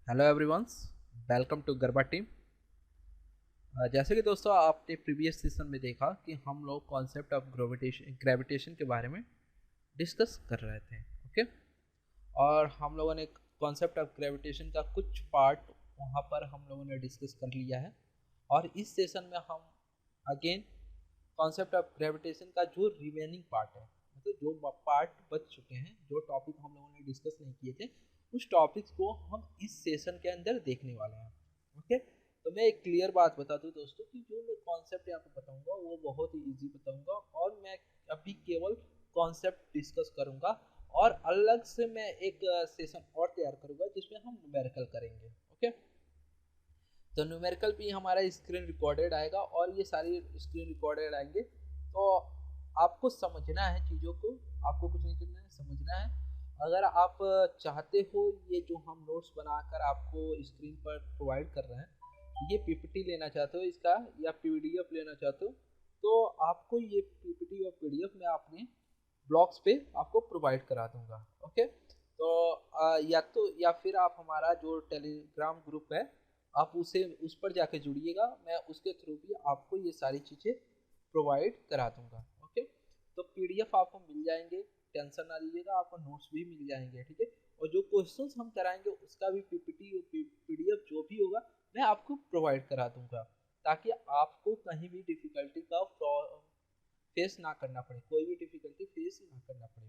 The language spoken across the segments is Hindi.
Hello everyone's, welcome to garba team. जैसे कि दोस्तों आपने प्रीवियस सेशन में देखा कि हम लोग कॉन्सेप्ट ऑफ ग्रेविटेशन के बारे में डिस्कस कर रहे थे। ओके, और हम लोगों ने कॉन्सेप्ट ऑफ ग्रेविटेशन का कुछ पार्ट वहाँ पर हम लोगों ने डिस्कस कर लिया है। और इस सेशन में हम अगेन कॉन्सेप्ट ऑफ ग्रेविटेशन का जो रिमेनिंग पार्ट है, मतलब जो पार्ट बच चुके हैं, जो टॉपिक हम लोगों ने डिस्कस नहीं किए थे, उस टॉपिक्स को हम इस सेशन के अंदर देखने वाले हैं। ओके, तो मैं एक क्लियर बात बता दूं दोस्तों कि जो मैं कॉन्सेप्ट यहाँ पे बताऊंगा वो बहुत ही इजी बताऊंगा, और मैं अभी केवल कॉन्सेप्ट डिस्कस करूंगा और अलग से मैं एक सेशन और तैयार करूंगा जिसमें हम न्यूमेरिकल करेंगे। ओके, तो न्यूमेरिकल भी हमारा स्क्रीन रिकॉर्डेड आएगा और ये सारी स्क्रीन रिकॉर्डेड आएंगे। तो आपको समझना है चीज़ों को, आपको कुछ नहीं करना है, समझना है। अगर आप चाहते हो ये जो हम नोट्स बनाकर आपको स्क्रीन पर प्रोवाइड कर रहे हैं, ये पीपीटी लेना चाहते हो इसका या पीडीएफ लेना चाहते हो, तो आपको ये पीपीटी और पीडीएफ मैं अपने ब्लॉग्स पे आपको प्रोवाइड करा दूंगा। ओके, तो या फिर आप हमारा जो टेलीग्राम ग्रुप है आप उस पर जाके जुड़िएगा, मैं उसके थ्रू भी आपको ये सारी चीज़ें प्रोवाइड करा दूंगा। ओके, तो पीडीएफ आपको मिल जाएंगे, टेंशन ना लीजिएगा, आपको नोट्स भी मिल जाएंगे। ठीक है, और जो क्वेश्चंस हम कराएंगे उसका भी पीपीटी और पीडीएफ जो भी होगा मैं आपको प्रोवाइड करा दूंगा, ताकि आपको कहीं भी डिफिकल्टी का फेस ना करना पड़े, कोई भी डिफिकल्टी फेस ना करना पड़े।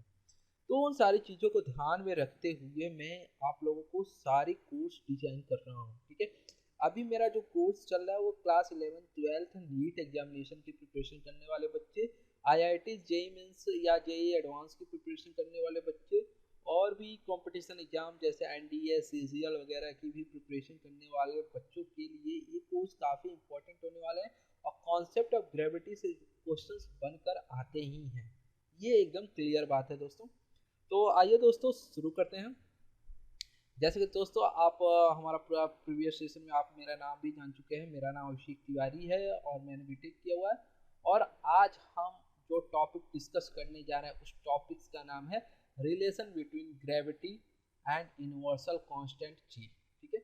तो उन सारी चीज़ों को ध्यान में रखते हुए मैं आप लोगों को सारी कोर्स डिजाइन कर रहा हूँ। ठीक है, अभी मेरा जो कोर्स चल रहा है वो क्लास 11 12th नीट एग्जामिनेशन की प्रिपरेशन करने वाले बच्चे, आईआईटी जेई मेंस या जेई एडवांस की प्रिपरेशन करने वाले बच्चे, और भी कंपटीशन एग्जाम जैसे एनडीए सीजीएल वगैरह की भी प्रिपरेशन करने वाले बच्चों के लिए ये कोर्स काफ़ी इंपॉर्टेंट होने वाला है। और कॉन्सेप्ट ऑफ ग्रेविटी से क्वेश्चंस बनकर आते ही हैं, ये एकदम क्लियर बात है दोस्तों। तो आइए दोस्तों शुरू करते हैं। जैसे कि दोस्तों आप हमारा पूरा प्रीवियस सेशन में आप मेरा नाम भी जान चुके हैं। मेरा नाम अभिषेक तिवारी है और मैंने बीटेक किया हुआ है। और आज हम जो टॉपिक डिस्कस करने जा रहे हैं उस टॉपिक्स का नाम है relation between gravity and universal constant G. ठीक है,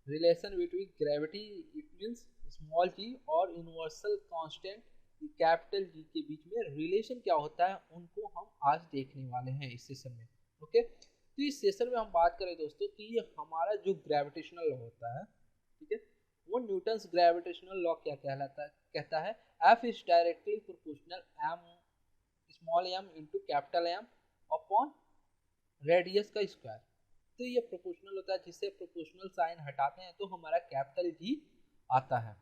relation between gravity it means small g और यूनिवर्सल कांस्टेंट कैपिटल जी के बीच में रिलेशन क्या होता है, उनको हम आज देखने वाले हैं इस सेशन में। ओके, तो इस सेशन में हम बात करें दोस्तों कि हमारा जो ग्रेविटेशनल लॉ होता है, ठीक है, वो न्यूटन्स ग्रेविटेशनल लॉ क्या कहलाता है, कहता है F is directly proportional M small M into capital M upon radius का स्क्वायर। तो ये प्रोपोर्शनल होता है, जिससे प्रोपोर्शनल साइन हटाते हैं तो हमारा कैपिटल जी आता है।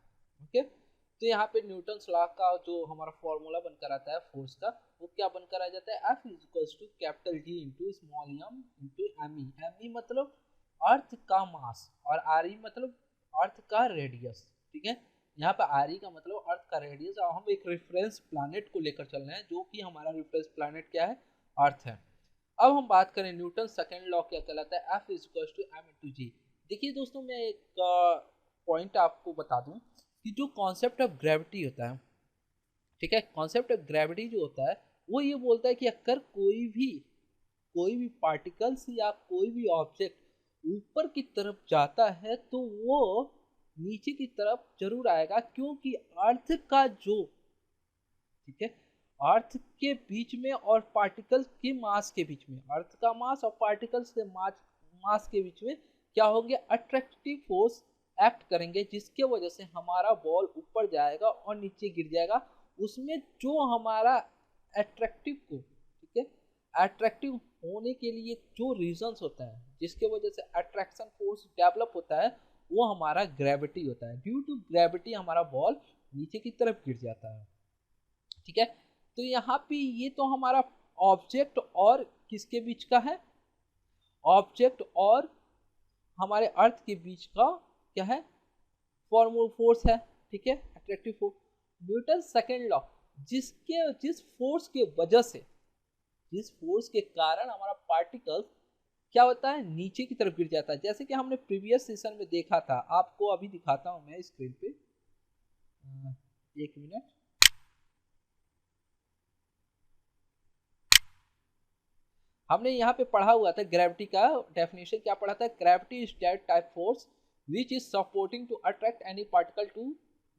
ओके, तो यहाँ पे न्यूटन्स लॉ का जो हमारा फॉर्मूला बनकर आता है फोर्स का, वो क्या बनकर आ जाता है, F is equals to capital G into small M into M E. M E मतलब अर्थ का मास और आर ई मतलब अर्थ का रेडियस। ठीक है, यहाँ पे आर ई का मतलब अर्थ का रेडियस, और हम एक रेफरेंस प्लानिट को लेकर चल रहे हैं जो कि हमारा रेफरेंस प्लानिट क्या है, अर्थ है। अब हम बात करें न्यूटन सेकेंड लॉ क्या कहलाता है, F is equals to m into g. देखिए दोस्तों, मैं एक पॉइंट आपको बता दूं कि जो कॉन्सेप्ट ऑफ ग्रेविटी होता है, ठीक है, कॉन्सेप्ट ऑफ ग्रेविटी जो होता है वो ये बोलता है कि अगर कोई भी पार्टिकल्स या कोई भी ऑब्जेक्ट ऊपर की तरफ जाता है तो वो नीचे की तरफ जरूर आएगा, क्योंकि अर्थ का जो, ठीक है, अर्थ के बीच में और पार्टिकल्स के मास के बीच में, अर्थ का मास और पार्टिकल्स के मास के बीच में क्या होंगे, अट्रैक्टिव फोर्स एक्ट करेंगे, जिसके वजह से हमारा बॉल ऊपर जाएगा और नीचे गिर जाएगा। उसमें जो हमारा अट्रैक्टिव को, ठीक है, अट्रैक्टिव होने के लिए जो रीजंस होता है जिसके वजह से अट्रैक्शन फोर्स डेवलप होता है, वो हमारा ग्रेविटी होता है। ड्यू टू ग्रेविटी हमारा बॉल नीचे की तरफ गिर जाता है। ठीक है, तो यहाँ पे ये तो हमारा ऑब्जेक्ट और किसके बीच का है, ऑब्जेक्ट और हमारे अर्थ के बीच का क्या है, फॉर्मूल फोर्स है। ठीक है, attractive force. Newton second law, जिस फोर्स के कारण हमारा पार्टिकल क्या होता है, नीचे की तरफ गिर जाता है, जैसे कि हमने प्रीवियस सेशन में देखा था। आपको अभी दिखाता हूं मैं स्क्रीन पे, एक मिनट। हमने यहाँ पे पढ़ा हुआ था ग्रेविटी का डेफिनेशन क्या पढ़ा था, gravity is that type force which is supporting to attract any particle to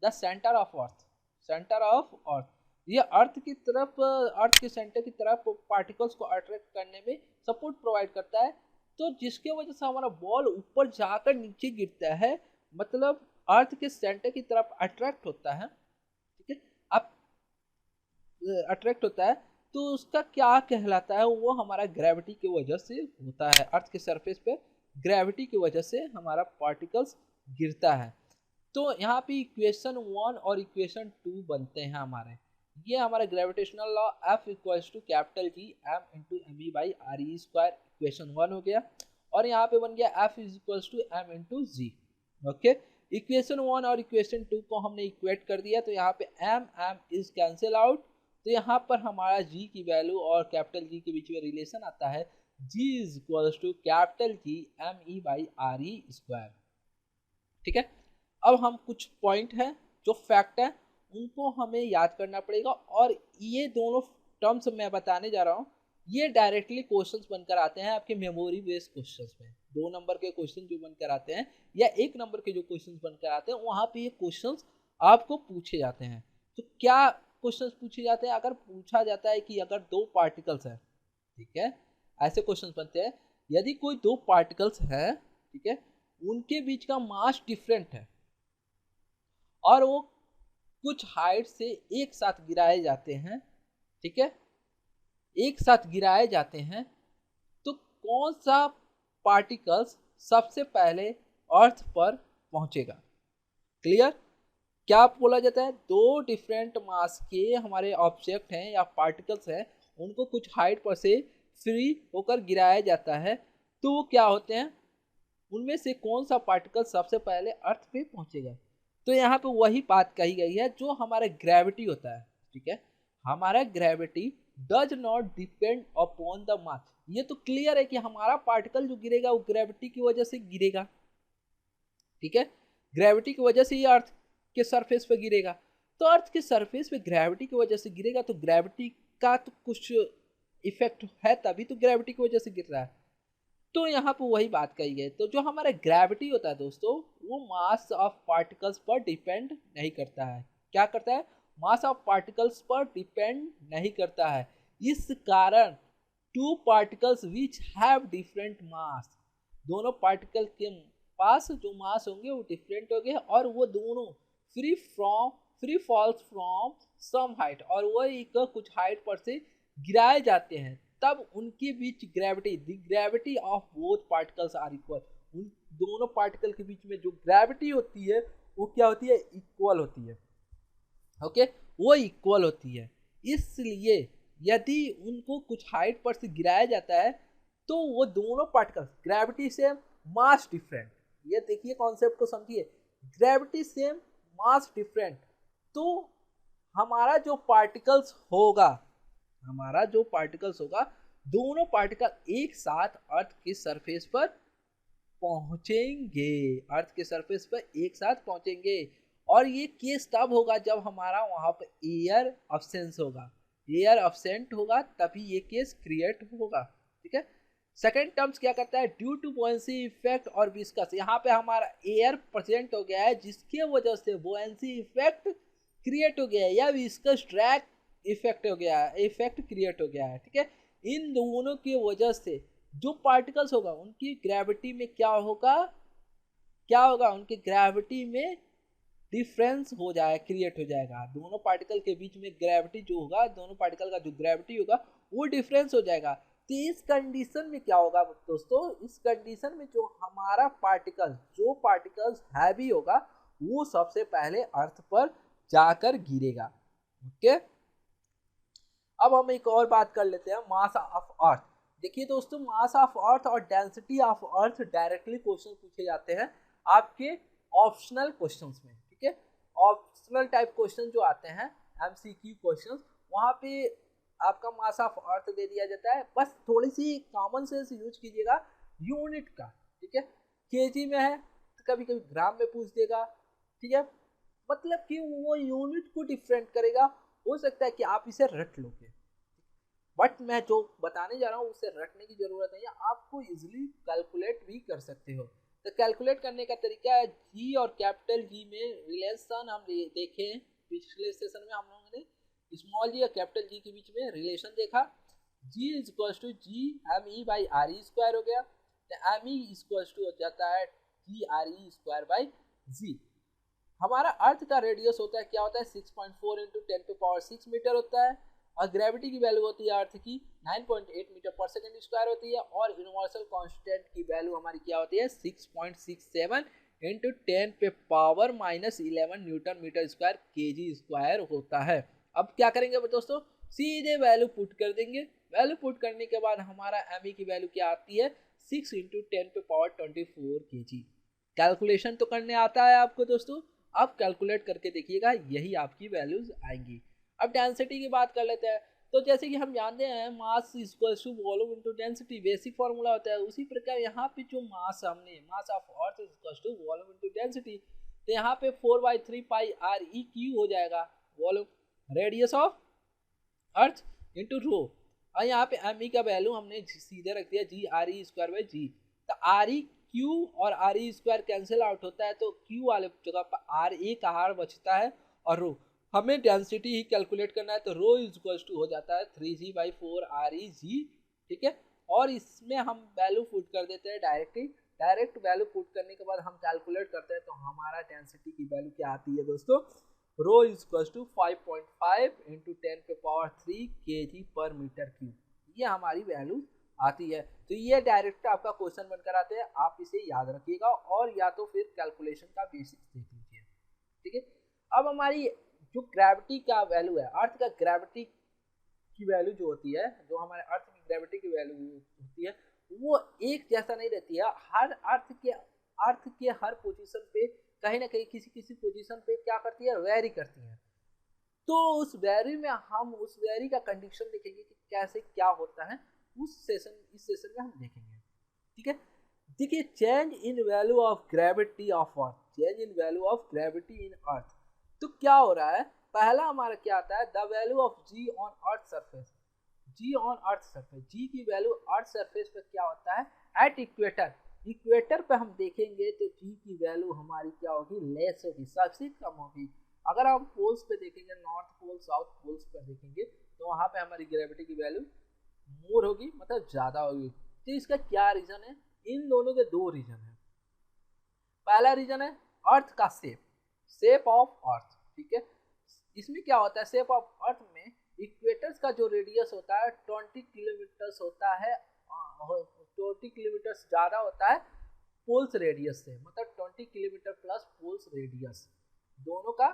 the centre of earth, centre of earth. ये अर्थ की तरफ, अर्थ के सेंटर की तरफ पार्टिकल्स को अट्रैक्ट करने में सपोर्ट प्रोवाइड करता है। तो जिसके वजह से हमारा बॉल ऊपर जाकर नीचे गिरता है, मतलब अर्थ के सेंटर की तरफ अट्रैक्ट होता है, ठीक है। अब अट्रैक्ट होता है तो उसका क्या कहलाता है, वो हमारा ग्रेविटी की वजह से होता है। अर्थ के सरफेस पे ग्रेविटी की वजह से हमारा पार्टिकल्स गिरता है। तो यहाँ पे इक्वेशन 1 और इक्वेशन 2 बनते हैं हमारे। ये हमारा gravitational law F equals to capital G m into M E by R E square, equation 1 हो गया। और यहाँ पे बन गया F is equals to m into G. Okay, equation 1 और इक्वेशन 2 को हमने इक्वेट कर दिया, तो यहाँ पे m इज कैंसिल आउट। तो यहाँ पर हमारा g की वैल्यू और कैपिटल G के बीच में रिलेशन आता है, g is equals to capital G m e by R E square, ठीक है। अब हम कुछ पॉइंट है जो फैक्ट है उनको हमें याद करना पड़ेगा, और ये दोनों टर्म्स मैं बताने जा रहा हूँ ये डायरेक्टली क्वेश्चंस बनकर आते हैं आपके मेमोरी बेस्ड क्वेश्चंस में। 2 नंबर के क्वेश्चन जो बनकर आते हैं या 1 नंबर के जो क्वेश्चंस बनकर आते हैं वहाँ पे ये क्वेश्चंस आपको पूछे जाते हैं। तो क्या क्वेश्चंस पूछे जाते हैं, अगर पूछा जाता है कि अगर 2 पार्टिकल्स हैं, ठीक है, ऐसे क्वेश्चंस बनते हैं, यदि कोई 2 पार्टिकल्स है, ठीक है, उनके बीच का मास डिफरेंट है और वो कुछ हाइट से एक साथ गिराए जाते हैं, ठीक है, एक साथ गिराए जाते हैं, तो कौन सा पार्टिकल्स सबसे पहले अर्थ पर पहुंचेगा। क्लियर, क्या बोला जाता है, 2 डिफरेंट मास के हमारे ऑब्जेक्ट हैं या पार्टिकल्स हैं, उनको कुछ हाइट पर से फ्री होकर गिराया जाता है, तो वो क्या होते हैं, उनमें से कौन सा पार्टिकल सबसे पहले अर्थ पे पहुंचेगा। तो यहाँ पे वही बात कही गई है जो हमारा ग्रेविटी होता है, ठीक है। हमारा gravity does not depend upon the mass. ये तो क्लियर है कि हमारा पार्टिकल जो गिरेगा वो ग्रेविटी की वजह से गिरेगा, ठीक है, ग्रेविटी की वजह से ये अर्थ के सरफेस पे गिरेगा। तो अर्थ के सरफेस पे ग्रेविटी की वजह से गिरेगा, तो ग्रेविटी का तो कुछ इफेक्ट है, तभी तो ग्रेविटी की वजह से गिर रहा है। तो यहाँ पे वही बात कही गई। तो जो हमारा ग्रेविटी होता है दोस्तों, वो मास ऑफ पार्टिकल्स पर डिपेंड नहीं करता है। क्या करता है, मास ऑफ पार्टिकल्स पर डिपेंड नहीं करता है। इस कारण 2 particles which have different mass, दोनों पार्टिकल के पास जो मास होंगे वो डिफरेंट होंगे, और वो दोनों free falls from some height, और वो एक कुछ हाइट पर से गिराए जाते हैं, तब उनके बीच gravity, the gravity of both particles are equal. उन दोनों पार्टिकल के बीच में जो ग्रेविटी होती है वो क्या होती है, इक्वल होती है। ओके, वो इक्वल होती है। इसलिए यदि उनको कुछ हाइट पर से गिराया जाता है तो वो दोनों particles, gravity same mass different, ये देखिए कॉन्सेप्ट को समझिए, ग्रेविटी सेम मास डिफरेंट, तो हमारा जो पार्टिकल्स होगा, हमारा जो पार्टिकल्स होगा, दोनों पार्टिकल एक साथ अर्थ के सरफेस पर पहुंचेंगे, अर्थ के सरफेस पर एक साथ पहुंचेंगे। और ये केस तब होगा जब हमारा वहां पर एयर अब्सेंस होगा, एयर अब्सेंट होगा तभी ये केस क्रिएट होगा, ठीक है। सेकेंड टर्म्स क्या करता है, ड्यू टू बुओयेंसी इफेक्ट और विस्कस, यहाँ पे हमारा एयर प्रेजेंट हो गया है जिसके वजह से बुओयेंसी इफेक्ट क्रिएट हो गया है, या विस्कस ड्रैग इफेक्ट हो गया है, इफेक्ट क्रिएट हो गया है, ठीक है। इन दोनों की वजह से जो पार्टिकल्स होगा उनकी ग्रेविटी में क्या होगा, क्या होगा, उनकी ग्रेविटी में डिफरेंस हो जाए, क्रिएट हो जाएगा। दोनों पार्टिकल के बीच में ग्रेविटी जो होगा, दोनों पार्टिकल का जो ग्रेविटी होगा वो डिफरेंस हो जाएगा। तो इस कंडीशन में क्या होगा दोस्तों, इस कंडीशन में जो हमारा पार्टिकल, जो पार्टिकल्स हैवी होगा वो सबसे पहले अर्थ पर जाकर गिरेगा। ओके, अब हम एक और बात कर लेते हैं, मास ऑफ अर्थ। देखिए दोस्तों, मास ऑफ अर्थ और density of earth directly question पूछे जाते हैं आपके ऑप्शनल क्वेश्चंस में, ठीक है। ऑप्शनल टाइप क्वेश्चन जो आते हैं एमसीक्यू क्वेश्चंस, वहाँ पे आपका मास ऑफ अर्थ दे दिया जाता है, बस थोड़ी सी कॉमन सेंस यूज कीजिएगा यूनिट का, ठीक है। केजी में है तो कभी कभी ग्राम में पूछ देगा, ठीक है, मतलब कि वो यूनिट को डिफरेंट करेगा, हो सकता है कि आप इसे रट लोगे। बट मैं जो बताने जा रहा हूँ उसे रटने की जरूरत नहीं है, आपको इजिली कैलकुलेट भी कर सकते हो। तो कैलकुलेट करने का तरीका है, जी और कैपिटल जी में रिलेशन हम देखे पिछले सेशन में, हम लोगों ने स्मॉल जी और कैपिटल जी के बीच में रिलेशन देखा। G is equal to G M E by R E square हो गया, तो एम ई इक्वल टू हो जाता है जी आर ई स्क्वायर बाई जी। हमारा अर्थ का रेडियस होता है, क्या होता है 6.4 इंटू 10⁻6 मीटर होता है, और ग्रेविटी की वैल्यू होती है अर्थ की 9.8 मीटर पर सेकंड स्क्वायर होती है, और यूनिवर्सल कांस्टेंट की वैल्यू हमारी क्या होती है 6.67 into 10⁻11 newton metre square KG square होता है। अब क्या करेंगे दोस्तों, सीधे वैल्यू पुट कर देंगे। वैल्यू पुट करने के बाद हमारा एम की वैल्यू क्या आती है 6 इंटू 10⁻24 केजी। कैलकुलेशन तो करने आता है आपको दोस्तों, आप कैलकुलेट करके देखिएगा, यही आपकी वैल्यूज आएंगी। अब डेंसिटी की बात कर लेते हैं। तो जैसे कि हम जानते हैं mass equal to volume into density, basic formula होता है। उसी प्रकार यहाँ पे जो मास हमने mass of earth equal to volume into density, तो यहाँ पे 4/3 पाई आर ई क्यू हो जाएगा volume radius of earth into rho, और यहाँ पे एम ई का वैल्यू हमने सीधे रख दिया जी आर ई स्क्वायर बाई जी। तो आर ई क्यू और are E square cancel out होता है, तो क्यू वाले जगह पर आर ए का आर बचता है, और रो हमें डेंसिटी ही कैलकुलेट करना है, तो रो इज इक्वल टू हो जाता है 3g बाई 4 आर ई जी। ठीक है, और इसमें हम वैल्यू पुट कर देते हैं डायरेक्ट वैल्यू पुट करने के बाद हम कैलकुलेट करते हैं, तो हमारा डेंसिटी की वैल्यू क्या आती है दोस्तों, rho is equal to 5.5 into 10⁻3 kg पर मीटर क्यूब, ये हमारी वैल्यू आती है। तो ये डायरेक्ट आपका क्वेश्चन बनकर आते हैं, आप इसे याद रखिएगा, और या तो फिर कैलकुलेशन का बेसिक्स देख लीजिए। ठीक है, अब हमारी जो ग्रेविटी का वैल्यू है, अर्थ का ग्रेविटी की वैल्यू जो होती है, जो हमारे अर्थ की ग्रेविटी की वैल्यू होती है, वो एक जैसा नहीं रहती है। हर अर्थ के हर पोजीशन पे कहीं ना कहीं किसी पोजीशन पे क्या करती है, वेरी करती है। तो उस वेरी में हम उस वेरी का कंडीशन देखेंगे कि कैसे क्या होता है, इस सेशन में हम देखेंगे। ठीक है, देखिए change in value of gravity of earth, change in value of gravity in earth. तो क्या हो रहा है, पहला हमारा क्या आता है, the value of g on earth surface, g on earth surface, g की वैल्यू अर्थ सरफेस पे क्या होता है एट इक्वेटर। इक्वेटर पे हम देखेंगे तो जी की वैल्यू हमारी क्या होगी, लेस होगी, सबसे कम होगी। अगर हम पोल्स पे देखेंगे, नॉर्थ पोल साउथ पोल्स पर देखेंगे, तो वहां पे हमारी ग्रेविटी की वैल्यू मोर होगी, मतलब ज्यादा होगी। तो इसका क्या रीजन है, इन दोनों के दो रीजन है। पहला रीजन है अर्थ का शेप ऑफ अर्थ। ठीक है, इसमें क्या होता है, शेप ऑफ अर्थ में इक्वेटर्स का जो रेडियस होता है 20 किलोमीटर होता है, 20 किलोमीटर ज्यादा होता है पोल्स रेडियस से, मतलब 20 किलोमीटर प्लस पोल्स रेडियस, दोनों का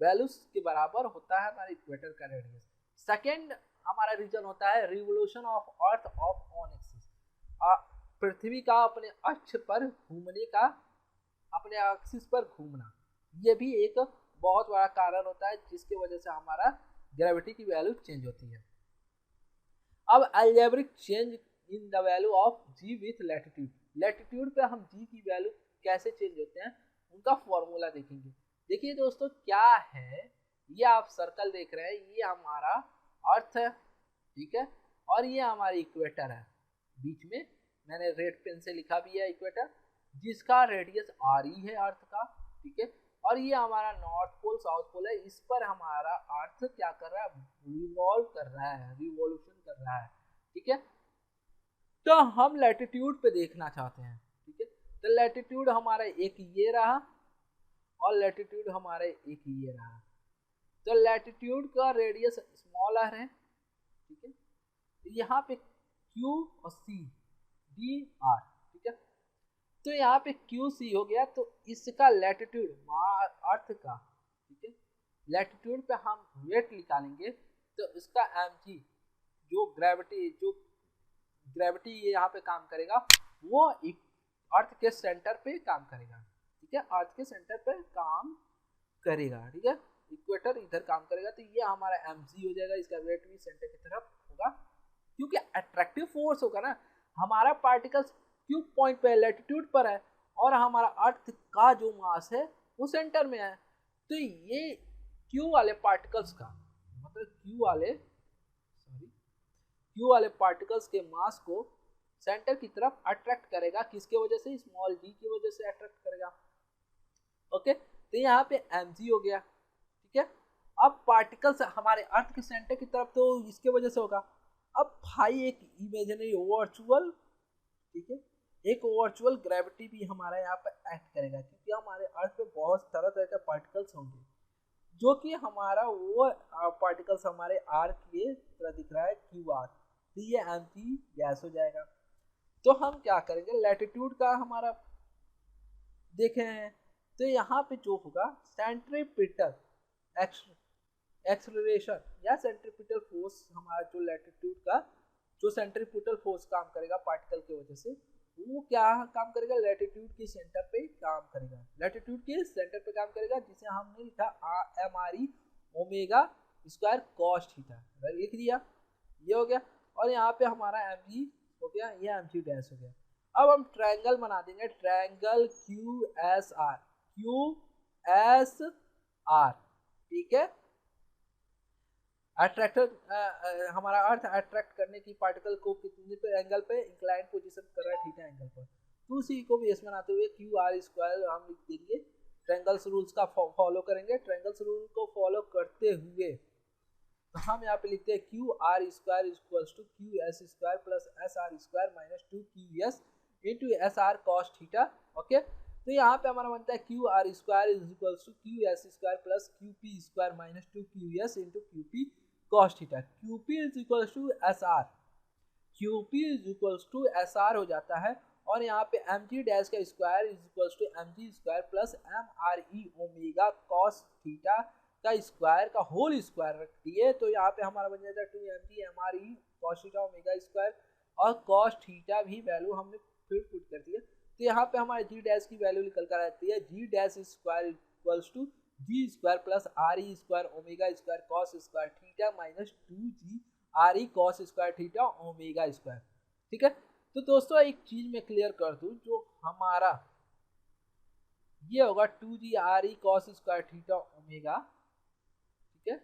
वैल्यूज के बराबर होता है हमारे इक्वेटर का रेडियस। सेकेंड हमारा रीजन होता है revolution of earth of on axis, पृथ्वी का अपने अक्ष पर घूमने का, अपने एक्सिस पर घूमना, ये भी एक बहुत बड़ा कारण होता है जिसकी वजह से हमारा ग्रेविटी की वैल्यू चेंज होती है। अब algebraic change in the value of G with latitude, latitude पे हम जी की वैल्यू कैसे चेंज होते हैं उनका फॉर्मूला देखेंगे। देखिए दोस्तों क्या है, ये आप सर्कल देख रहे हैं, ये हमारा अर्थ है। ठीक है, और ये हमारी इक्वेटर है, बीच में मैंने रेड पेन से लिखा भी है इक्वेटर, जिसका रेडियस आर ई है अर्थ का। ठीक है, और ये हमारा नॉर्थ पोल साउथ पोल है, इस पर हमारा अर्थ क्या कर रहा है, रिवॉल्व कर रहा है, रिवॉल्यूशन कर रहा है। ठीक है, तो हम लैटिट्यूड पे देखना चाहते हैं। ठीक है, तो लैटिट्यूड हमारा एक ये रहा, और लैटिट्यूड हमारा एक ये रहा। तो लैटिट्यूड का रेडियस स्मॉल आर है। ठीक है, तो यहाँ पे क्यू और सी डी आर। ठीक है, तो यहाँ पे क्यू सी हो गया, तो इसका लैटिट्यूड अर्थ का, ठीक है, लैटिट्यूड पे हम वेट निकालेंगे, तो इसका एम जी जो ग्रेविटी ये यहाँ पे काम करेगा, वो अर्थ के सेंटर पे काम करेगा। ठीक है, अर्थ के सेंटर पे काम करेगा। ठीक है, इक्वेटर इधर काम करेगा, तो ये हमारा एम जी हो जाएगा, इसका वेट भी सेंटर की तरफ होगा, क्योंकि अट्रैक्टिव फोर्स होगा ना, हमारा पार्टिकल्स क्यू पॉइंट पे लैटिट्यूड पर है, और हमारा अर्थ का जो मास है वो सेंटर में है। तो ये क्यू वाले पार्टिकल्स का मतलब क्यू वाले क्यू वाले पार्टिकल्स के मास को सेंटर की तरफ अट्रैक्ट करेगा। किसके वजह से? स्मॉल जी की वजह से अट्रैक्ट करेगा। ओके, तो यहाँ पे mg हो गया। ठीक है, अब पार्टिकल्स हमारे अर्थ के सेंटर की तरफ तो इसके वजह से होगा। अब भाई एक इमेजिनरी वर्चुअल, ठीक है, एक वर्चुअल ग्रेविटी भी हमारा यहाँ पे एक्ट करेगा, क्योंकि हमारे अर्थ पे बहुत तरह तरह के पार्टिकल्स होंगे, जो कि हमारा वो पार्टिकल्स हमारे आर के तरह दिख रहा है क्यू आर, तो ये एम्प्टी गैस हो जाएगा। तो हम क्या करेंगे, लैटिट्यूड का हमारा देखे हैं, तो यहाँ पे जो होगा सेंट्रीपिटल एक्सेलरेशन या सेंट्रीपिटल फोर्स, हमारा जो लैटिट्यूड का जो सेंट्रीपिटल फोर्स काम करेगा पार्टिकल की वजह से, वो क्या काम करेगा, लैटिट्यूड के सेंटर पे काम करेगा, लैटिट्यूड के सेंटर पे काम करेगा, जिसे हमने लिखा mre omega square cos theta, लिख दिया, ये हो गया। और यहाँ पे हमारा mg हो गया, ये mg डैश हो गया। अब हम ट्रायंगल बना देंगे, ट्रायंगल QSR, QSR, ठीक है। अट्रैक्टर हमारा अर्थ अट्रैक्ट करने की पार्टिकल को कितने पे एंगल पे, इंक्लाइंड पोजीशन कर रहा है थीटा एंगल पर, तो उसी को बेस बनाते हुए क्यू आर स्क्वायर हम लिख देंगे। ट्रायंगल्स रूल्स का फॉलो करेंगे, ट्रायंगल्स रूल को फॉलो करते हुए तो हम यहाँ पे लिखते हैं Q R square equals to Q S square plus S R square minus 2 Q S into S R cos theta. Okay, तो यहाँ पे हमारा बनता है Q R square is equals to Q S square plus Q P square minus 2 Q S into Q P cos theta. QP is equals to SR, QP is equals to SR हो जाता है। और यहाँ पे mg डैश का square is equals to mg square plus mre omega cos theta का स्क्वायर का होल स्क्वायर रख दिए, तो यहाँ पे हमारा बन जाता है 2mg mre cos theta omega square, और cos थीटा भी वैल्यू हमने फिर पुट कर दिया, तो यहाँ पे हमारे g डैश की वैल्यू निकल कर आती है g dash square equals to G square plus R E square omega square cos square theta minus 2g R E cos square theta omega square. ठीक है, तो दोस्तों एक चीज मैं क्लियर कर दूं, जो हमारा ये होगा 2g R E cos square theta omega, ठीक है,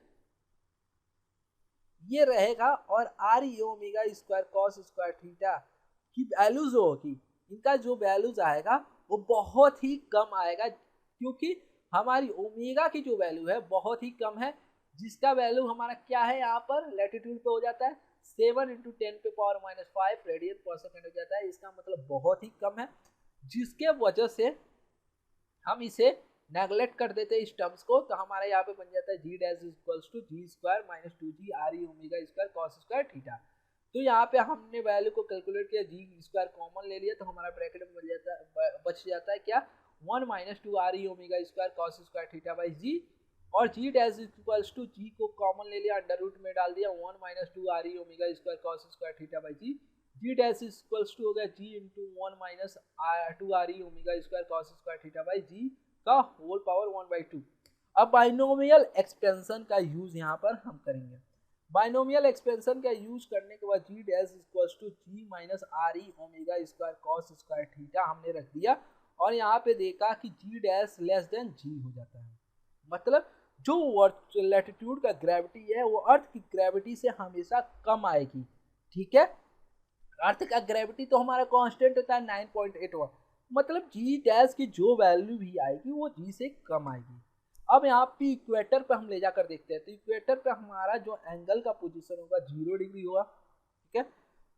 ये रहेगा, और are E omega square cos square theta की वैल्यू जो होगी, इनका जो वैल्यूज आएगा वो बहुत ही कम आएगा, क्योंकि हमारी ओमेगा की जो वैल्यू है बहुत ही कम है, जिसका वैल्यू हमारा क्या है, यहाँ पर लैटिट्यूड पे हो जाता है 7 × 10⁻⁵ रेडियन पर सेकेंड हो जाता है। इसका मतलब बहुत ही कम है, जिसके वजह से हम इसे नेगलेक्ट कर देते हैं इस टर्म्स को, तो हमारे यहाँ पे बन जाता है g dash equals to G square minus 2g R E omega square cos square theta. तो यहाँ पे हमने वैल्यू को कैलकुलेट किया, जी स्क्वायर कॉमन ले लिया, तो हमारा ब्रैकेट में बच जाता है क्या, 1 - 2 R E omega square cos square theta by g, और g dash equals to g को कॉमन ले लिया, अंडर रूट में डाल दिया 1 - 2 R E omega square cos square theta by g, g dash equals to हो गया g into 1 - 2 R E omega square cos square theta by g का होल पावर 1/2। अब बाइनोमियल एक्सपेंशन का यूज यहाँ पर हम करेंगे। बाइनोमियल एक्सपेंशन का यूज करने के बाद g dash equals to g minus R E omega square cos square theta हमने रख दिया, और यहाँ पे देखा कि g dash less than g हो जाता है, मतलब जो लैटिट्यूड का ग्रेविटी है वो अर्थ की ग्रेविटी से हमेशा कम आएगी। ठीक है, अर्थ का ग्रेविटी तो हमारा कांस्टेंट होता है 9.81, मतलब जी डैश की जो वैल्यू भी आएगी वो जी से कम आएगी। अब यहाँ पे इक्वेटर पे हम ले जाकर देखते हैं, तो इक्वेटर पे हमारा जो एंगल का पोजीशन होगा 0 डिग्री होगा। ठीक है,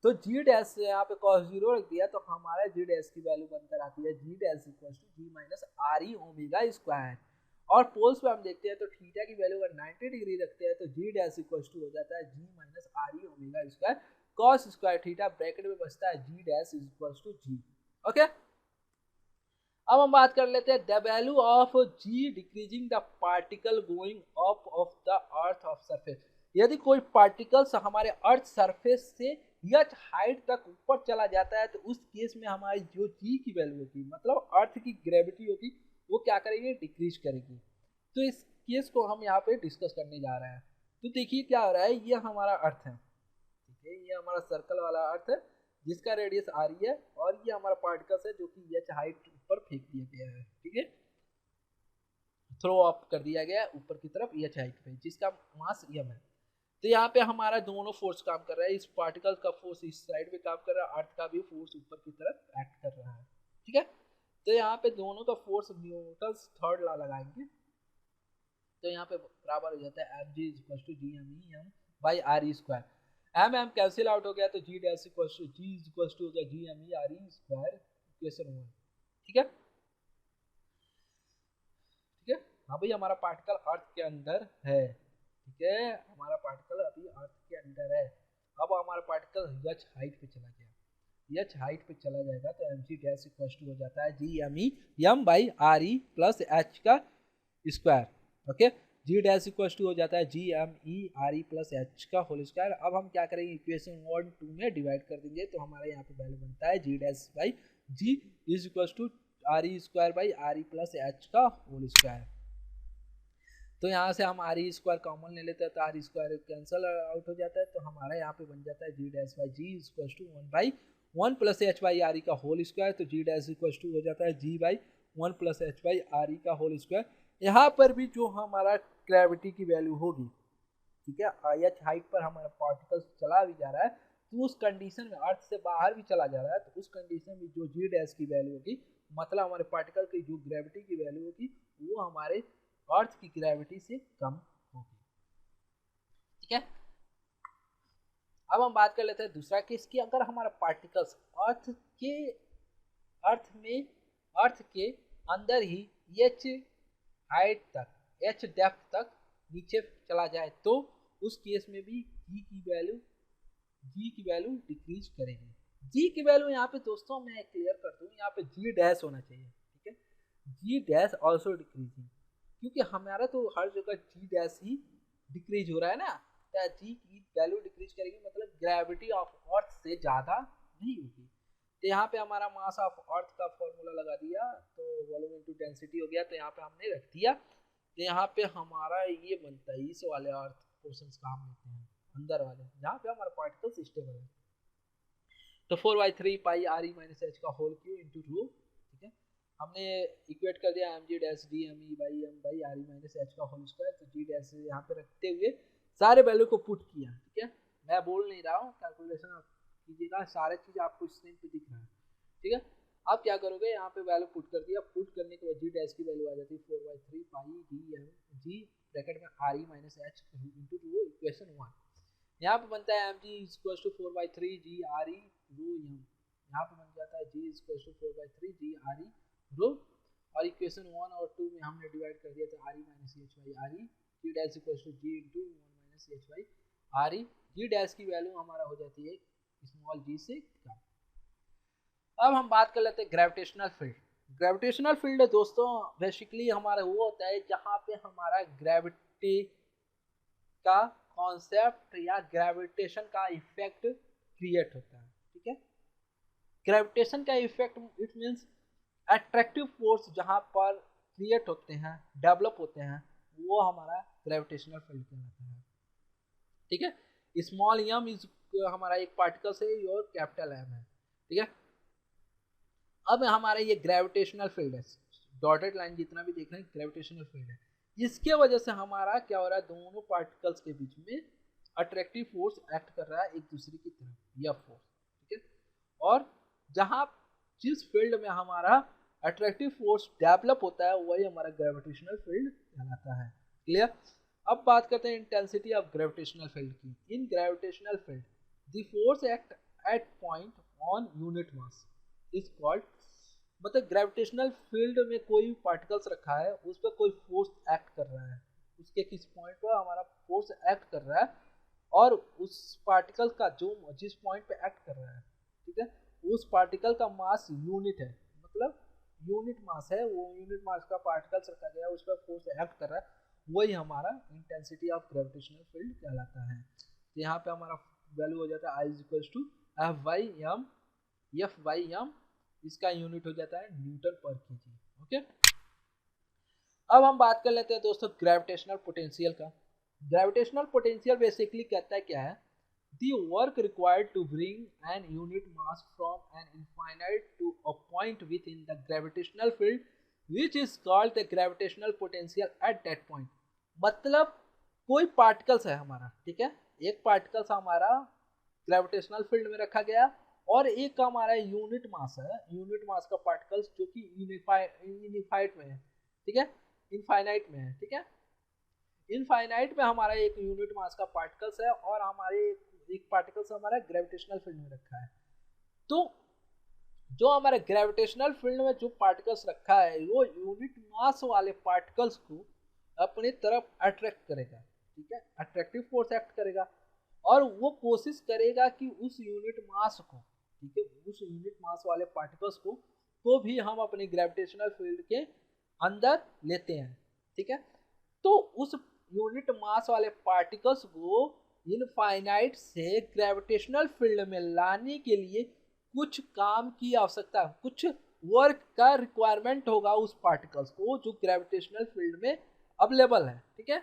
तो जी डैश से यहाँ पे cos 0 रख दिया, तो हमारा जी डैश की वैल्यू बनकर आती है g dash equals to g minus R E omega square. और पोल्स पे हम देखते हैं तो थीटा की वैल्यू अगर 90 डिग्री रखते हैं तो जी डैश इक्वल्स टू हो जाता है g minus R E omega square cos square theta, bracket में बचता है g dash equals to g. Okay, अब हम बात कर लेते हैं the value of g decreasing the particle going up of the earth of surface. यदि कोई पार्टिकल्स हमारे अर्थ सरफेस से यच हाइट तक ऊपर चला जाता है, तो उस केस में हमारी जो जी की वैल्यू होगी, मतलब अर्थ की ग्रेविटी होगी, वो क्या करेगी, डिक्रीज करेगी। तो इस केस को हम यहाँ पे डिस्कस करने जा रहे हैं। तो देखिए क्या हो रहा है, ये हमारा अर्थ है, ठीक है, ये हमारा सर्कल वाला अर्थ है जिसका रेडियस आ रही है, और ये हमारा पार्टिकल्स है जो कि एच हाइट ऊपर फेंक दिया गया है। ठीक है, थ्रो अप कर दिया गया ऊपर की तरफ एच हाइट पे, जिसका मास m है। तो यहाँ पे हमारा दोनों फोर्स काम कर रहा है, इस पार्टिकल का फोर्स इस साइड पे काम कर रहा है, अर्थ का भी फोर्स ऊपर की तरफ एक्ट कर रहा है, ठीक है। तो यहाँ पे दोनों का फोर्स न्यूटन्स थर्ड लॉ लगाएंगे, तो यहाँ पे बराबर हो जाता है m g equal to G M E m by R E square. M m cancel out हो गया तो जी dash equal to g equal to हो गया G M E R E square equation 1, ठीक है, ठीक है। हाँ भाई हमारा पार्टिकल अर्थ के अंदर है, ठीक है, हमारा पार्टिकल अभी अर्थ के अंदर है। अब हमारा पार्टिकल एच हाइट पे चला गया, एच हाइट पे चला जाएगा तो m ji dash equal to हो जाता है G M E m by R E plus h का square, okay. G dash equal to हो जाता है G M E R E plus h का होल स्क्वायर। अब हम क्या करेंगे, इक्वेशन 1 2 में डिवाइड कर देंगे तो हमारे यहाँ पे वैल्यू बनता है g dash by g is equal to R E square by R E plus h का होल स्क्वायर। तो यहाँ से हम आर ई स्क्वायर कॉमन ले लेते हैं तो are E square cancel out हो जाता है, तो हमारा यहाँ पे बन जाता है g dash by g is equal to 1 by 1 plus h by R E का होल स्क्वायर। तो जी डैश इक्वल टू हो जाता है g by 1 plus h by R E का होल स्क्वायर। यहाँ पर भी जो हमारा ग्रेविटी की वैल्यू होगी, ठीक है, एच हाइट पर हमारा पार्टिकल चला भी जा रहा है तो उस कंडीशन में अर्थ से बाहर भी चला जा रहा है, तो उस कंडीशन में जो जी डैश की वैल्यू होगी, मतलब हमारे पार्टिकल की जो ग्रेविटी की वैल्यू होगी वो हमारे अर्थ की ग्रेविटी से कम होगी, ठीक है। अब हम बात कर लेते हैं दूसरा केस की, अगर हमारा पार्टिकल्स अर्थ के अंदर ही एच हाइट तक, एच डेप्थ तक नीचे चला जाए तो उस केस में भी जी की वैल्यू डिक्रीज करेगी। जी की वैल्यू यहाँ पे दोस्तों मैं क्लियर कर दूं, यहाँ पे जी डैश होना चाहिए, ठीक है, जी डैश ऑल्सो डिक्रीजिंग, क्योंकि हमारा तो हर जगह जी डैश ही डिक्रीज हो रहा है ना, तो जी की वैल्यू डिक्रीज करेगी, मतलब ग्रेविटी ऑफ अर्थ से ज़्यादा नहीं होगी। तो यहाँ पे हमारा मास ऑफ अर्थ का फॉर्मूला लगा दिया तो वॉल्यूम इनटू डेंसिटी हो गया, तो यहाँ पे हमने रख दिया, तो यहाँ पे हमारा ये बनता है इस वाले अर्थ पोर्शंस का हम लेते हैं अंदर वाले, जहाँ पे हमारा पार्टिकल स्टेबल है, तो 4/3 pi R E minus H का होल क्यू इंटू रू, ठीक है, हमने इक्वेट कर दिया M ji dash D M E by M by R E minus H का होल स्क्वायर। तो जी डैश यहाँ पे रखते हुए सारे वैल्यू को पुट किया, ठीक है, मैं बोल नहीं रहा हूँ, कैलकुलेशन कीजिएगा, सारे चीज़ आपको स्क्रीन पे दिख रहा है, ठीक है। अब क्या करोगे, यहाँ पे वैल्यू पुट कर दिया, पुट करने के बाद जी डैश की वैल्यू आ जाती है 4/3 pi d m g bracket में R E minus h into rho equation 1। यहाँ पे बनता है m g equal to 4/3 g R E rho m, यहाँ पे बन जाता है g equal to 4/3 g R E rho, और इक्वेशन 1 और 2 में हमने डिवाइड कर दिया था R E minus H by R E, G dash equal to G into 1 minus H by R E, G dash की वैल्यू हमारा हो जाती है स्मॉल जी से कम। अब हम बात कर लेते हैं ग्रेविटेशनल फील्ड। ग्रेविटेशनल फील्ड दोस्तों बेसिकली हमारा वो होता है जहाँ पे हमारा ग्रेविटी का कॉन्सेप्ट या ग्रेविटेशन का इफेक्ट क्रिएट होता है, ठीक है। ग्रेविटेशन का effect it means attractive force जहाँ पर क्रिएट होते हैं, डेवलप होते हैं, वो हमारा ग्रेविटेशनल फील्ड कहलाता है, ठीक है। स्मॉल एम इज हमारा एक पार्टिकल से और कैपिटल एम है, ठीक है। अब हमारा ये ग्रेविटेशनल फील्ड है, डॉटेड लाइन जितना भी देख रहे हैं ग्रेविटेशनल फील्ड है, इसके वजह से हमारा क्या हो रहा है, दोनों पार्टिकल्स के बीच में अट्रैक्टिव फोर्स एक्ट कर रहा है एक दूसरे की तरफ, यह फोर्स, ठीक है। और जहाँ जिस फील्ड में हमारा अट्रैक्टिव फोर्स डेवलप होता है वही हमारा ग्रेविटेशनल फील्ड कहलाता है, क्लियर। अब बात करते हैं इंटेंसिटी ऑफ ग्रेविटेशनल फील्ड की। In gravitational field the force act at point on unit mass is called, मतलब ग्रेविटेशनल फील्ड में कोई पार्टिकल्स रखा है, उस पर कोई फोर्स एक्ट कर रहा है, उसके किस पॉइंट पर हमारा फोर्स एक्ट कर रहा है, और उस पार्टिकल का जो जिस पॉइंट पे एक्ट कर रहा है, ठीक है, उस पार्टिकल का मास यूनिट है, मतलब यूनिट मास है, वो यूनिट मास का पार्टिकल्स रखा गया है, उस पर फोर्स एक्ट कर रहा है, वही हमारा इंटेंसिटी ऑफ ग्रेविटेशनल फील्ड कहलाता है। तो यहाँ पे हमारा वैल्यू हो जाता है I is equal to F by m, इसका यूनिट हो जाता है न्यूटन पर केजी, ओके। अब हम बात कर लेते हैं दोस्तों ग्रेविटेशनल पोटेंशियल का। ग्रेविटेशनल पोटेंशियल बेसिकली कहता है क्या है, the work required to bring an unit mass from an infinite to a point with in the gravitational field which is called the gravitational potential at that point. मतलब कोई पार्टिकल्स है हमारा, ठीक है, एक पार्टिकल्स हमारा ग्रेविटेशनल फील्ड में रखा गया और एक का हमारा यूनिट मास है, यूनिट मास का पार्टिकल्स जो कि यूनिफाइड में है, ठीक है, इनफाइनाइट में है, ठीक है। इनफाइनाइट में हमारा एक यूनिट मास का पार्टिकल्स है और हमारे एक पार्टिकल्स हमारा ग्रेविटेशनल फील्ड में रखा है। तो जो हमारे ग्रेविटेशनल फील्ड में जो पार्टिकल्स रखा है वो यूनिट मास वाले पार्टिकल्स को अपनी तरफ अट्रैक्ट करेगा, ठीक है, अट्रैक्टिव फोर्स एक्ट करेगा और वो कोशिश करेगा कि उस यूनिट मास को, ठीक है, उस यूनिट मास वाले पार्टिकल्स को भी हम अपनी ग्रेविटेशनल फील्ड के अंदर लेते हैं, ठीक है। तो उस यूनिट मास वाले पार्टिकल्स को इनफाइनाइट से ग्रेविटेशनल फील्ड में लाने के लिए कुछ काम की आवश्यकता, कुछ वर्क का रिक्वायरमेंट होगा उस पार्टिकल्स को जो ग्रेविटेशनल फील्ड में अवेलेबल है, ठीक है।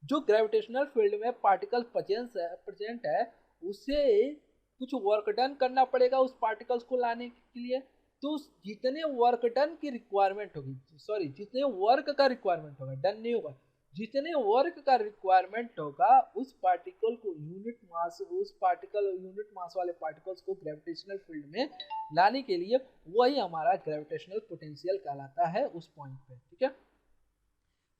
जो ग्रेविटेशनल फील्ड में पार्टिकल प्रेजेंट है उसे कुछ वर्क डन करना पड़ेगा उस पार्टिकल्स को लाने के लिए। तो जितने वर्क डन की रिक्वायरमेंट होगी, सॉरी जितने वर्क का रिक्वायरमेंट होगा, डन नहीं होगा, जितने वर्क का रिक्वायरमेंट होगा उस पार्टिकल को यूनिट मास, उस पार्टिकल यूनिट मास वाले पार्टिकल्स को ग्रेविटेशनल फील्ड में लाने के लिए वही हमारा ग्रेविटेशनल पोटेंशियल कहलाता है उस पॉइंट पे, ठीक है।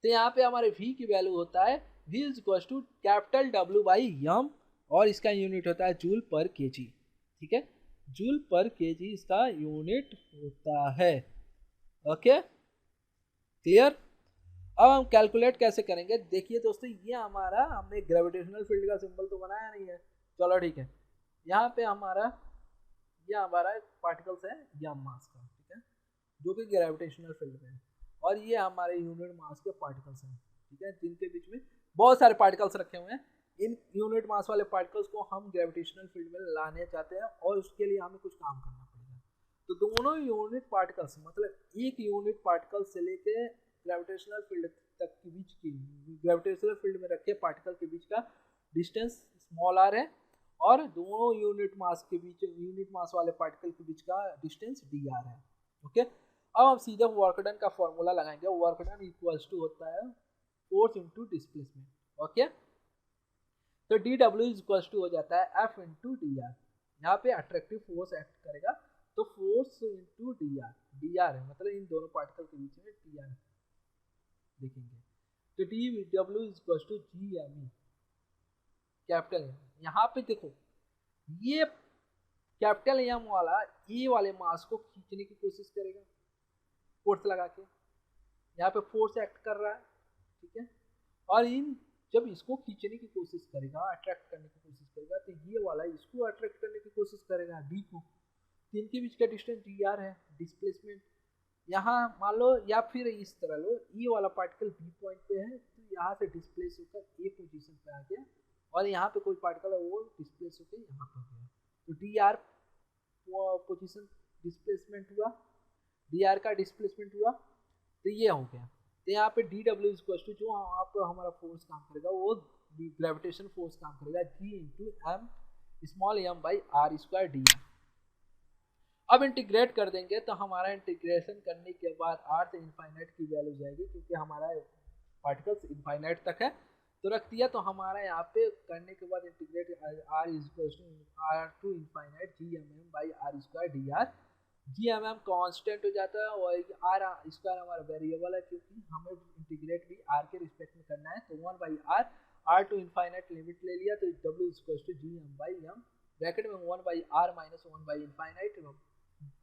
तो यहाँ पे हमारे v की वैल्यू होता है v is equal to capital W by m और इसका यूनिट होता है जूल पर केजी, ठीक है, जूल पर केजी इसका यूनिट होता है। Okay clear. अब हम कैलकुलेट कैसे करेंगे, देखिए दोस्तों ये हमारा हमने ग्रेविटेशनल फील्ड का सिंबल तो बनाया नहीं है, चलो ठीक है, यहाँ पे हमारा ये हमारा पार्टिकल्स है यम मास का, ठीक है, जो कि ग्रेविटेशनल फील्ड में है और ये हमारे यूनिट मास के पार्टिकल्स हैं, ठीक है, जिनके बीच में बहुत सारे पार्टिकल्स रखे हुए हैं। इन यूनिट मास वाले पार्टिकल्स को हम ग्रेविटेशनल फील्ड में लाने चाहते हैं और उसके लिए हमें कुछ काम करना पड़ेगा। तो दोनों यूनिट पार्टिकल्स, मतलब एक यूनिट पार्टिकल से लेके ग्रेविटेशनल फील्ड तक के बीच की, ग्रेविटेशनल फील्ड में रखे पार्टिकल के बीच का डिस्टेंस स्मॉल आर है और दोनों यूनिट मास के बीच, यूनिट मास वाले पार्टिकल के बीच का डिस्टेंस डी आर है। ओके, अब हम सीधे वर्क डन का फॉर्मूला लगाएंगे। वर्क डन इक्वल्स टू होता है फोर्स इनटू डिस्प्लेसमेंट। ओके, तो D W is equals to हो जाता है एफ इंटू डी आर। यहाँ पे अट्रैक्टिव फोर्स एक्ट करेगा तो force into D R, D R है मतलब इन दोनों पार्टिकल के बीच में डी आर देखेंगे। तो D W is equals to G M E capital M. यहाँ पे देखो ये कैपिटल एम वाला ई वाले मास को खींचने की कोशिश करेगा फोर्स लगा के, यहाँ पे फोर्स एक्ट कर रहा है, ठीक है, और इन जब इसको खींचने की कोशिश करेगा, अट्रैक्ट करने की कोशिश करेगा, तो ये वाला इसको अट्रैक्ट करने की कोशिश करेगा डी को, तो इनके बीच का डिस्टेंस डी आर है। डिस्प्लेसमेंट यहाँ मान लो या फिर इस तरह लो, ई वाला पार्टिकल बी पॉइंट पे है तो यहाँ से डिस्प्लेस होकर ए पोजीशन पे आ गया और यहाँ पे कोई पार्टिकल है वो डिस्प्लेस होकर यहाँ पे गया, तो डी आर पोजीशन डिस्प्लेसमेंट हुआ, डी आर का डिस्प्लेसमेंट हुआ, तो ये हो गया। तो यहाँ पे D W is equal to जो आप हमारा फोर्स काम करेगा वो ग्रेविटेशन फोर्स काम करेगा G into M small m by are square D r. अब इंटीग्रेट कर देंगे तो हमारा इंटीग्रेशन करने के बाद आर से इनफाइनाइट की वैल्यू जाएगी, क्योंकि हमारा पार्टिकल्स इनफाइनाइट तक है तो रख दिया। तो हमारा यहाँ पे करने के बाद integrate R is equal to R to infinite G M M by are square D R. G M M constant हो जाता है और आर स्क्वायर हमारा वेरिएबल है क्योंकि हमें इंटीग्रेट भी आर के रिस्पेक्ट में करना है। तो 1 by r to infinite limit ले लिया तो W is equal to G M by m bracket में 1 by are minus 1 by infinite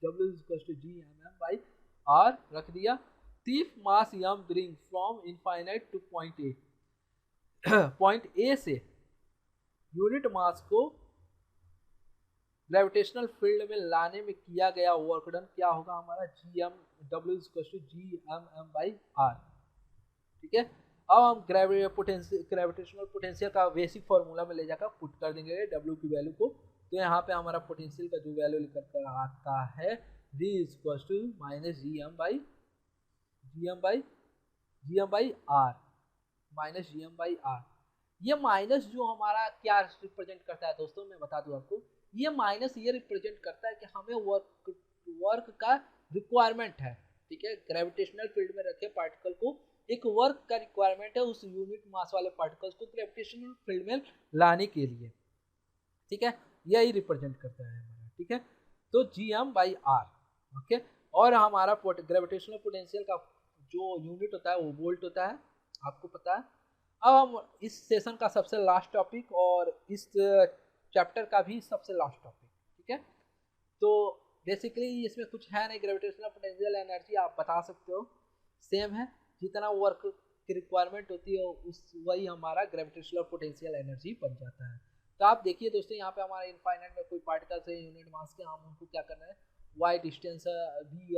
W is equal to G M M by r रख दिया। तीफ mass m bring from infinite to point A, point A से यूनिट मास को ग्रेविटेशनल फील्ड में लाने में किया गया वर्क डन क्या होगा हमारा G M W is equal to G M M by R, ठीक है। अब हम ग्रेविटेशनल पोटेंशियल का बेसिक फॉर्मूला में ले जाकर पुट कर देंगे डब्ल्यू की वैल्यू को। तो यहाँ पे हमारा पोटेंशियल का जो वैल्यू निकल कर आता है v is equal to minus G M by are minus G M by R. ये माइनस जो हमारा क्या रिप्रेजेंट करता है दोस्तों, मैं बता दूं आपको, ये माइनस ये रिप्रेजेंट करता है कि हमें वर्क का रिक्वायरमेंट है, ठीक है। ग्रेविटेशनल फील्ड में रखे पार्टिकल को एक वर्क का रिक्वायरमेंट है उस यूनिट मास वाले पार्टिकल्स को ग्रेविटेशनल फील्ड में लाने के लिए, ठीक है, यही रिप्रेजेंट करता है हमारा, ठीक है। तो Gm/r, ओके। और हमारा ग्रेविटेशनल पोटेंशियल का जो यूनिट होता है वो वोल्ट होता है, आपको पता है। अब हम इस सेशन का सबसे लास्ट टॉपिक और इस चैप्टर का भी सबसे लास्ट टॉपिक, ठीक है। तो बेसिकली इसमें कुछ है नहीं, ग्रेविटेशनल पोटेंशियल एनर्जी आप बता सकते हो, सेम है, जितना वर्क की रिक्वायरमेंट होती है उस वही हमारा ग्रेविटेशनल पोटेंशियल एनर्जी बन जाता है। तो आप देखिए दोस्तों, यहाँ पे हमारे इनफाइनाइट में कोई पार्टिकल्स है यूनिट मास के, हम उनको क्या करना है, वाई डिस्टेंस बी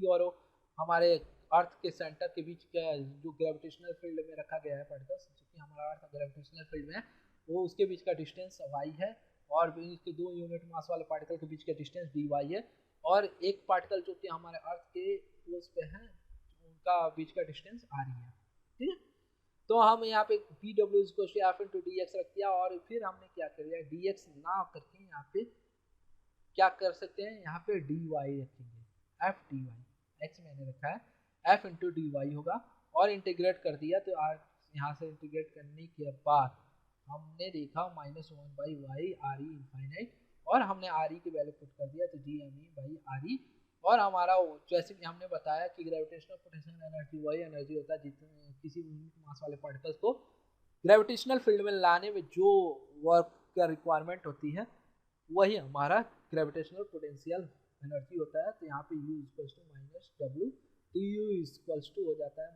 और हमारे अर्थ के सेंटर के बीच का जो ग्रेविटेशनल फील्ड में रखा गया है पार्टिकल्स, क्योंकि हमारा अर्थ ग्रेविटेशनल फील्ड में है, वो उसके बीच का डिस्टेंस वाई है, और इसके दो यूनिट मास वाले पार्टिकल के बीच का डिस्टेंस डी वाई है, और एक पार्टिकल जो कि हमारे अर्थ के पोल्स पे हैं उनका बीच का डिस्टेंस आर है, ठीक है। तो हम यहाँ पे पी डब्ल्यू इसको एफ इंटू डी एक्स रख दिया, और फिर हमने क्या कर दिया, डी एक्स ना करके यहाँ पे क्या कर सकते हैं, यहाँ पे डी वाई रखेंगे, एफ डी वाई, एक्स मैंने रखा है, एफ इंटू डी वाई होगा, और इंटीग्रेट कर दिया। तो यहाँ से इंटीग्रेट करने के बाद हमने देखा -1/y आर ई इनफाइनाइट, और हमने आर ई की वैल्यू पुट कर दिया, तो Gme/re। और हमारा जैसे कि हमने बताया कि ग्रेविटेशनल पोटेंशियल एनर्जी वही एनर्जी होता है जितने किसी यूनिट मास वाले पार्टिकल्स को ग्रेविटेशनल फील्ड में लाने में जो वर्क का रिक्वायरमेंट होती है वही हमारा ग्रेविटेशनल पोटेंशियल एनर्जी होता है। तो यहाँ पे U = -W, तो U हो जाता है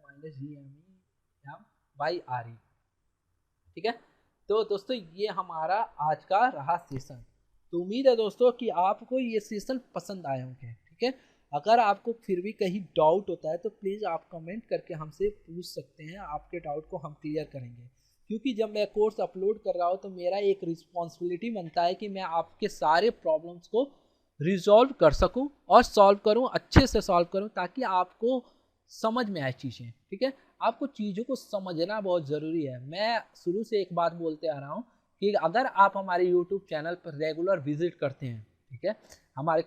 -Gme/re, ठीक है। तो दोस्तों ये हमारा आज का रहा सेशन। तो उम्मीद है दोस्तों कि आपको ये सेशन पसंद आए होंगे, ठीक है। अगर आपको फिर भी कहीं डाउट होता है तो प्लीज़ आप कमेंट करके हमसे पूछ सकते हैं, आपके डाउट को हम क्लियर करेंगे। क्योंकि जब मैं कोर्स अपलोड कर रहा हूँ तो मेरा एक रिस्पॉन्सिबिलिटी बनता है कि मैं आपके सारे प्रॉब्लम्स को रिजॉल्व कर सकूँ और सॉल्व करूँ, अच्छे से सॉल्व करूँ, ताकि आपको समझ में आए चीज़ें, ठीक है। आपको चीज़ों को समझना बहुत ज़रूरी है। मैं शुरू से एक बात बोलते आ रहा हूँ कि अगर आप हमारे यूट्यूब चैनल पर रेगुलर विजिट करते हैं, ठीक है, हमारे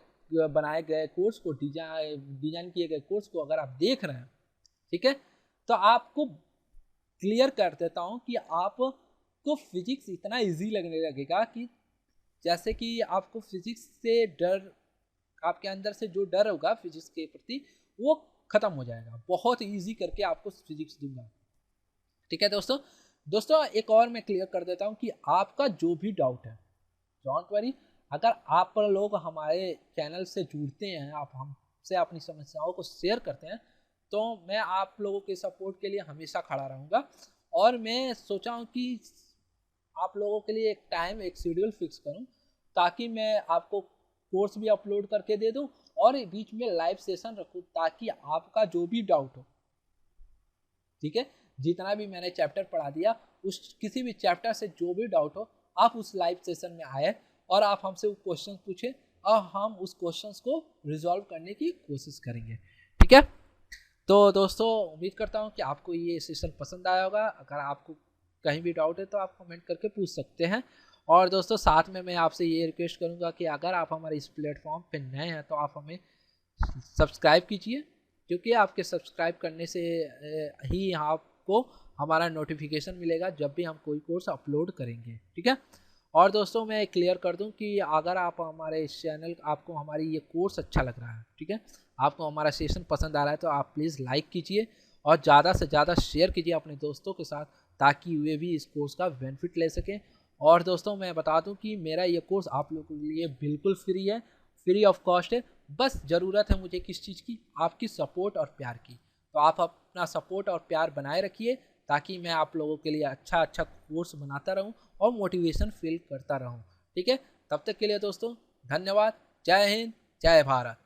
बनाए गए कोर्स को, डिजाइन किए गए कोर्स को अगर आप देख रहे हैं, ठीक है, तो आपको क्लियर कर देता हूँ कि आपको फिजिक्स इतना इजी लगने लगेगा कि जैसे कि आपको फिजिक्स से डर, आपके अंदर से जो डर होगा फिजिक्स के प्रति वो खत्म हो जाएगा। बहुत इजी करके आपको फिजिक्स दूंगा, ठीक है दोस्तों एक और मैं क्लियर कर देता हूं कि आपका जो भी डाउट है, डोंट वरी, अगर आप लोग हमारे चैनल से जुड़ते हैं, आप हमसे अपनी समस्याओं को शेयर करते हैं, तो मैं आप लोगों के सपोर्ट के लिए हमेशा खड़ा रहूँगा। और मैं सोचा हूँ कि आप लोगों के लिए एक टाइम, एक शेड्यूल फिक्स करूँ, ताकि मैं आपको कोर्स भी अपलोड करके दे दूँ और बीच में लाइव सेशन रखूँ, ताकि आपका जो भी डाउट हो, ठीक है, जितना भी मैंने चैप्टर पढ़ा दिया उस किसी भी चैप्टर से जो भी डाउट हो, आप उस लाइव सेशन में आए और आप हमसे वो क्वेश्चन पूछें और हम उस क्वेश्चंस को रिजॉल्व करने की कोशिश करेंगे, ठीक है। तो दोस्तों उम्मीद करता हूँ कि आपको ये सेशन पसंद आया होगा। अगर आपको कहीं भी डाउट है तो आप कमेंट करके पूछ सकते हैं। और दोस्तों साथ में मैं आपसे ये रिक्वेस्ट करूँगा कि अगर आप हमारे इस प्लेटफॉर्म पे नए हैं तो आप हमें सब्सक्राइब कीजिए, क्योंकि आपके सब्सक्राइब करने से ही आपको हमारा नोटिफिकेशन मिलेगा जब भी हम कोई कोर्स अपलोड करेंगे, ठीक है। और दोस्तों मैं क्लियर कर दूं कि अगर आप हमारे इस चैनल, आपको हमारी ये कोर्स अच्छा लग रहा है, ठीक है, आपको हमारा सेशन पसंद आ रहा है, तो आप प्लीज़ लाइक कीजिए और ज़्यादा से ज़्यादा शेयर कीजिए अपने दोस्तों के साथ, ताकि वे भी इस कोर्स का बेनिफिट ले सकें। और दोस्तों मैं बता दूं कि मेरा ये कोर्स आप लोगों के लिए बिल्कुल फ्री है, फ्री ऑफ कॉस्ट है। बस ज़रूरत है मुझे किस चीज़ की, आपकी सपोर्ट और प्यार की। तो आप अपना सपोर्ट और प्यार बनाए रखिए, ताकि मैं आप लोगों के लिए अच्छा कोर्स बनाता रहूं और मोटिवेशन फील करता रहूं, ठीक है। तब तक के लिए दोस्तों धन्यवाद। जय हिंद, जय भारत।